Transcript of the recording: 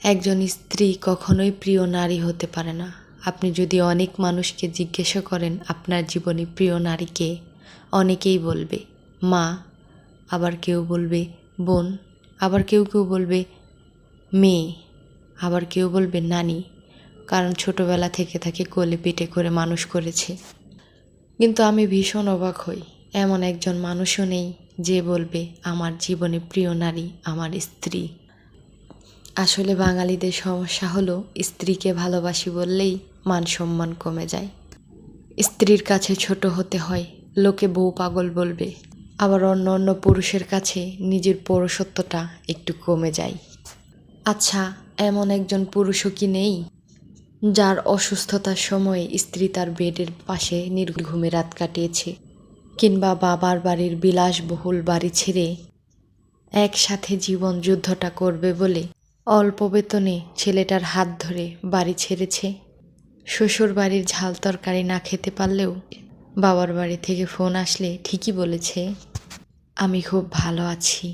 একজন স্ত্রী কখনোই প্রিয় নারী হতে পারে না। আপনি যদি অনেক মানুষকে জিজ্ঞাসা করেন আপনার জীবনে প্রিয় নারী কে, অনেকেই বলবে মা, আবার কেউ বলবে বোন, আবার কেউ কেউ বলবে মেয়ে, আবার কেউ বলবে নানি, কারণ ছোটবেলা থেকে তাকে কোলে পিঠে করে মানুষ করেছে। কিন্তু আমি ভীষণ অবাক হই, এমন একজন মানুষও নেই যে বলবে আমার জীবনে প্রিয় নারী আমার স্ত্রী। আসলে বাঙালিদের সমস্যা হলো স্ত্রীকে ভালোবাসি বললেই মান সম্মান কমে যায়। স্ত্রীর কাছে ছোট হতে হয়, লোকে বউ পাগল বলবে। আবার অন্য অন্য পুরুষের কাছে নিজের পৌরুষত্বটা একটু কমে যায়। আচ্ছা, এমন একজন পুরুষও কি নেই যার অসুস্থতার সময় স্ত্রী তার বেডের পাশে নির্ঘুমে রাত কাটিয়েছে, কিংবা বাবার বাড়ির বিলাসবহুল বাড়ি ছেড়ে একসাথে জীবন যুদ্ধটা করবে বলে অল্প বেতনে ছেলেটার হাত ধরে বাড়ি ছেড়েছে। শ্বশুর বাড়ির ঝাল তরকারি না খেতে পারলেও বাবার বাড়ি থেকে ফোন আসলে ঠিকই বলেছে আমি খুব ভালো আছি।